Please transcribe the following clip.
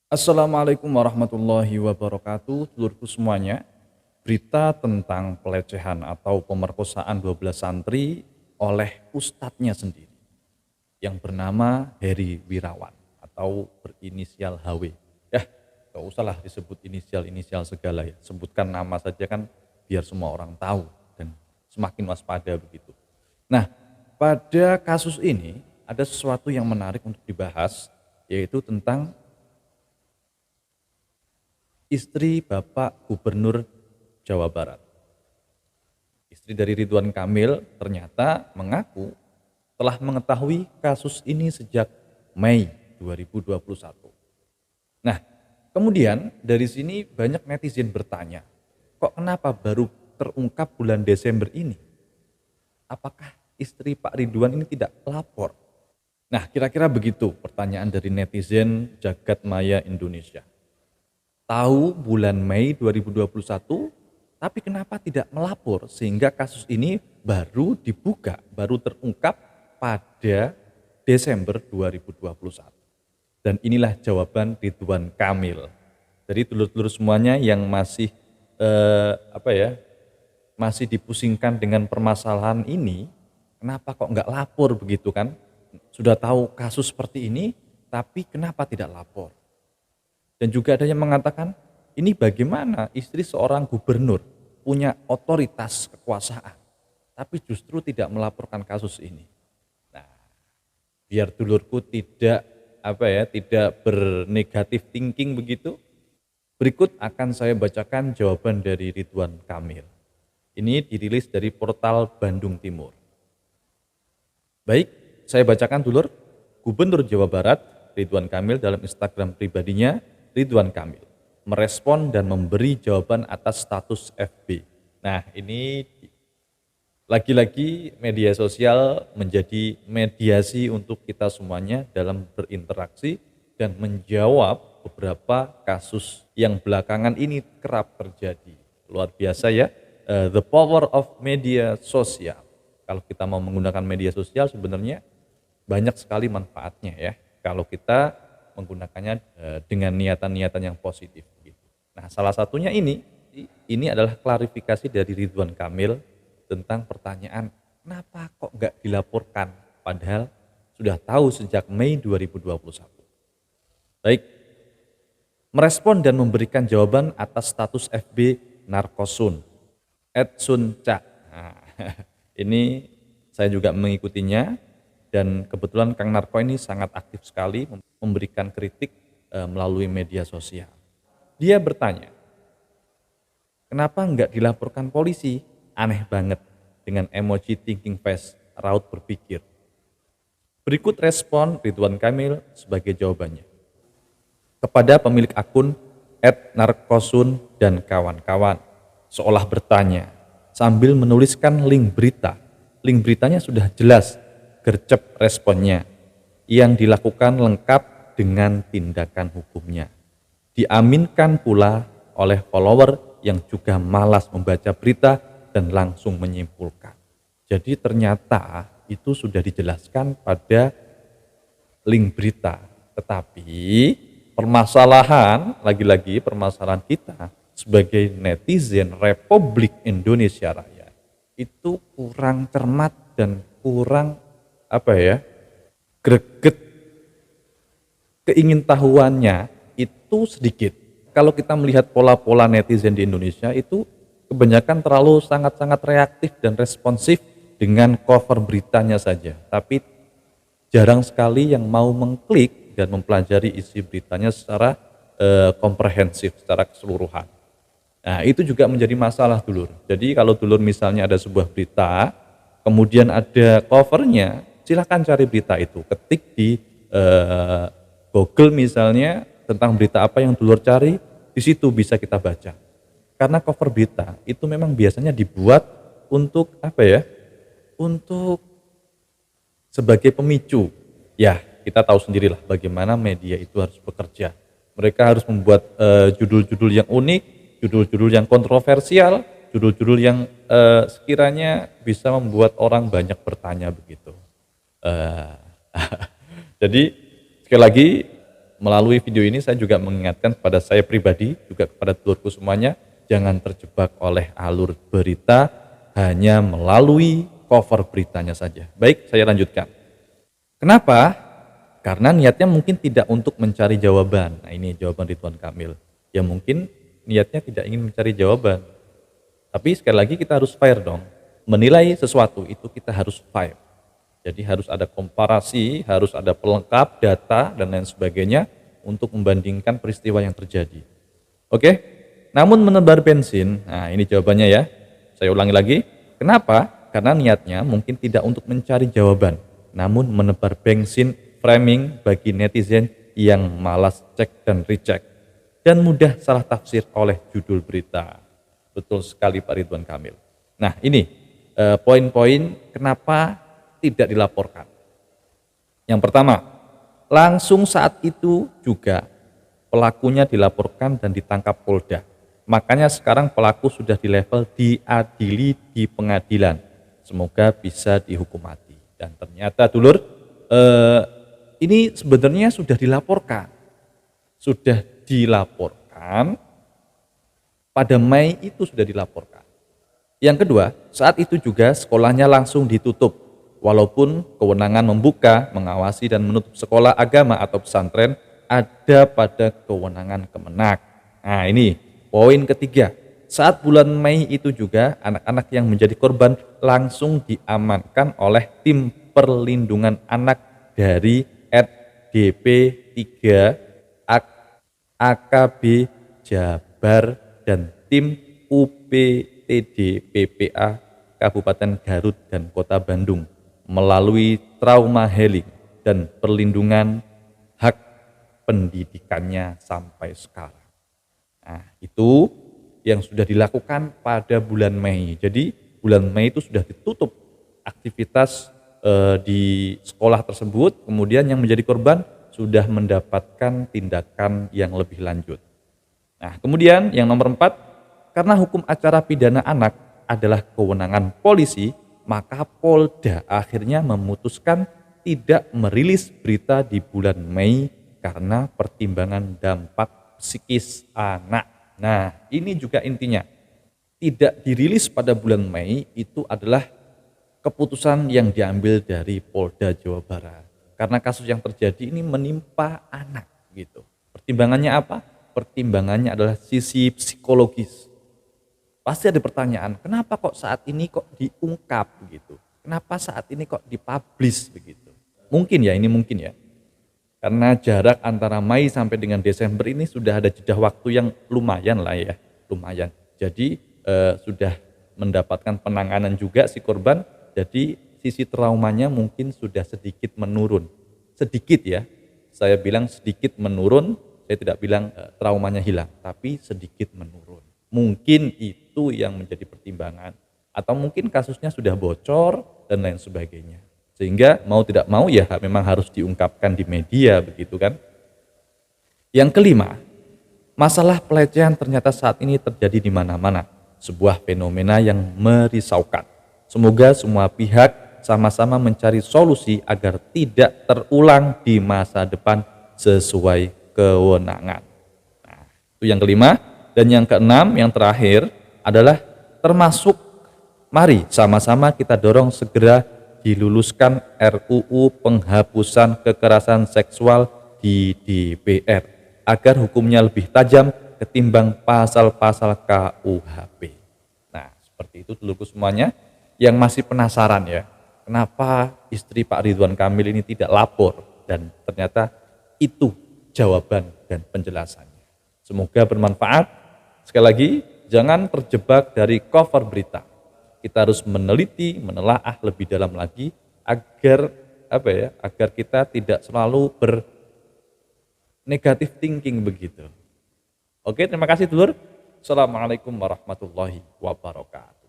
Assalamualaikum warahmatullahi wabarakatuh, telurku semuanya. Berita tentang pelecehan atau pemerkosaan 12 santri oleh ustadznya sendiri yang bernama Heri Wirawan atau berinisial HW. Ya, gak usahlah disebut inisial-inisial segala ya. Sebutkan nama saja kan biar semua orang tahu dan semakin waspada begitu. Nah, pada kasus ini ada sesuatu yang menarik untuk dibahas, yaitu tentang istri Bapak Gubernur Jawa Barat. Istri dari Ridwan Kamil ternyata mengaku telah mengetahui kasus ini sejak Mei 2021. Nah, kemudian dari sini banyak netizen bertanya, kok kenapa baru terungkap bulan Desember ini? Apakah istri Pak Ridwan ini tidak lapor? Nah, kira-kira begitu pertanyaan dari netizen jagat maya Indonesia. Tahu bulan Mei 2021, tapi kenapa tidak melapor sehingga kasus ini baru dibuka, baru terungkap pada Desember 2021. Dan inilah jawaban Ridwan Kamil. Jadi telur-telur semuanya yang masih masih dipusingkan dengan permasalahan ini, kenapa kok nggak lapor begitu kan? Sudah tahu kasus seperti ini, tapi kenapa tidak lapor? Dan juga ada yang mengatakan, ini bagaimana istri seorang gubernur punya otoritas kekuasaan, tapi justru tidak melaporkan kasus ini. Nah, biar dulurku tidak bernegatif thinking begitu, berikut akan saya bacakan jawaban dari Ridwan Kamil. Ini dirilis dari portal Bandung Timur. Baik, saya bacakan dulur. Gubernur Jawa Barat Ridwan Kamil dalam Instagram pribadinya, Ridwan Kamil merespon dan memberi jawaban atas status FB. Nah, ini lagi-lagi media sosial menjadi mediasi untuk kita semuanya dalam berinteraksi dan menjawab beberapa kasus yang belakangan ini kerap terjadi. Luar biasa ya, the power of media sosial. Kalau kita mau menggunakan media sosial sebenarnya banyak sekali manfaatnya ya. Kalau kita menggunakannya dengan niatan-niatan yang positif. Nah, salah satunya ini adalah klarifikasi dari Ridwan Kamil tentang pertanyaan kenapa kok nggak dilaporkan padahal sudah tahu sejak Mei 2021. Baik, merespon dan memberikan jawaban atas status FB Narkosun @sunca. Nah, ini saya juga mengikutinya. Dan kebetulan Kang Narko ini sangat aktif sekali memberikan kritik melalui media sosial. Dia bertanya, kenapa nggak dilaporkan polisi? Aneh banget dengan emoji thinking face, raut berpikir. Berikut respon Ridwan Kamil sebagai jawabannya. Kepada pemilik akun @narkosun dan kawan-kawan, seolah bertanya sambil menuliskan link berita. Link beritanya sudah jelas, gercep responnya, yang dilakukan lengkap dengan tindakan hukumnya. Diaminkan pula oleh follower yang juga malas membaca berita dan langsung menyimpulkan. Jadi ternyata itu sudah dijelaskan pada link berita. Tetapi permasalahan, lagi-lagi permasalahan kita sebagai netizen Republik Indonesia Raya itu kurang cermat dan kurang greget keingintahuannya itu sedikit. Kalau kita melihat pola-pola netizen di Indonesia itu kebanyakan terlalu sangat-sangat reaktif dan responsif dengan cover beritanya saja. Tapi jarang sekali yang mau mengklik dan mempelajari isi beritanya secara komprehensif, secara keseluruhan. Nah, itu juga menjadi masalah dulur. Jadi kalau dulur misalnya ada sebuah berita, kemudian ada covernya, silahkan cari berita itu, ketik di Google misalnya tentang berita apa yang dulur cari, di situ bisa kita baca. Karena cover berita itu memang biasanya dibuat untuk untuk sebagai pemicu. Ya, kita tahu sendirilah bagaimana media itu harus bekerja. Mereka harus membuat judul-judul yang unik, judul-judul yang kontroversial, judul-judul yang sekiranya bisa membuat orang banyak bertanya begitu. Jadi sekali lagi melalui video ini saya juga mengingatkan kepada saya pribadi, juga kepada telurku semuanya, jangan terjebak oleh alur berita hanya melalui cover beritanya saja. Baik, saya lanjutkan. Kenapa? Karena niatnya mungkin tidak untuk mencari jawaban. Nah, ini jawaban Ridwan Kamil. Ya mungkin niatnya tidak ingin mencari jawaban. Tapi sekali lagi kita harus fair dong. Menilai sesuatu itu kita harus fair. Jadi harus ada komparasi, harus ada pelengkap data dan lain sebagainya untuk membandingkan peristiwa yang terjadi. Oke? Namun menebar bensin, nah ini jawabannya ya. Saya ulangi lagi. Kenapa? Karena niatnya mungkin tidak untuk mencari jawaban, namun menebar bensin framing bagi netizen yang malas cek dan recheck dan mudah salah tafsir oleh judul berita. Betul sekali Pak Ridwan Kamil. Nah ini poin-poin kenapa tidak dilaporkan. Yang pertama, langsung saat itu juga pelakunya dilaporkan dan ditangkap Polda. Makanya sekarang pelaku sudah di level diadili di pengadilan. Semoga bisa dihukum mati. Dan ternyata dulur, ini sebenarnya sudah dilaporkan. Sudah dilaporkan, pada Mei itu sudah dilaporkan. Yang kedua, saat itu juga sekolahnya langsung ditutup. Walaupun kewenangan membuka, mengawasi dan menutup sekolah agama atau pesantren ada pada kewenangan Kemenak. Nah ini poin ketiga. Saat bulan Mei itu juga anak-anak yang menjadi korban langsung diamankan oleh tim perlindungan anak dari RDP 3 AKB Jabar dan tim UPTD PPA Kabupaten Garut dan Kota Bandung melalui trauma healing dan perlindungan hak pendidikannya sampai sekarang. Nah, itu yang sudah dilakukan pada bulan Mei. Jadi bulan Mei itu sudah ditutup aktivitas di sekolah tersebut, kemudian yang menjadi korban sudah mendapatkan tindakan yang lebih lanjut. Nah, kemudian yang nomor 4, karena hukum acara pidana anak adalah kewenangan polisi, maka Polda akhirnya memutuskan tidak merilis berita di bulan Mei karena pertimbangan dampak psikis anak. Nah, ini juga intinya. Tidak dirilis pada bulan Mei itu adalah keputusan yang diambil dari Polda Jawa Barat. Karena kasus yang terjadi ini menimpa anak gitu. Pertimbangannya apa? Pertimbangannya adalah sisi psikologis. Pasti ada pertanyaan, kenapa kok saat ini kok diungkap begitu? Kenapa saat ini kok dipublish begitu? Mungkin ya, ini mungkin ya. Karena jarak antara Mei sampai dengan Desember ini sudah ada jeda waktu yang lumayan lah ya, lumayan. Jadi sudah mendapatkan penanganan juga si korban, jadi sisi traumanya mungkin sudah sedikit menurun. Sedikit ya, saya bilang sedikit menurun, saya tidak bilang traumanya hilang, tapi sedikit menurun. Mungkin itu yang menjadi pertimbangan, atau mungkin kasusnya sudah bocor dan lain sebagainya, sehingga mau tidak mau ya memang harus diungkapkan di media begitu kan. Yang kelima, masalah pelecehan ternyata saat ini terjadi di mana-mana, sebuah fenomena yang merisaukan. Semoga semua pihak sama-sama mencari solusi agar tidak terulang di masa depan sesuai kewenangan. Nah, itu yang kelima. Dan yang keenam, yang terakhir adalah termasuk mari sama-sama kita dorong segera diluluskan RUU penghapusan kekerasan seksual di DPR agar hukumnya lebih tajam ketimbang pasal-pasal KUHP. Nah, seperti itu dulu semuanya. Yang masih penasaran ya, kenapa istri Pak Ridwan Kamil ini tidak lapor, dan ternyata itu jawaban dan penjelasannya. Semoga bermanfaat. Sekali lagi, jangan terjebak dari cover berita. Kita harus meneliti, menelaah lebih dalam lagi agar agar kita tidak selalu bernegatif thinking begitu. Oke, terima kasih dulur. Assalamualaikum warahmatullahi wabarakatuh.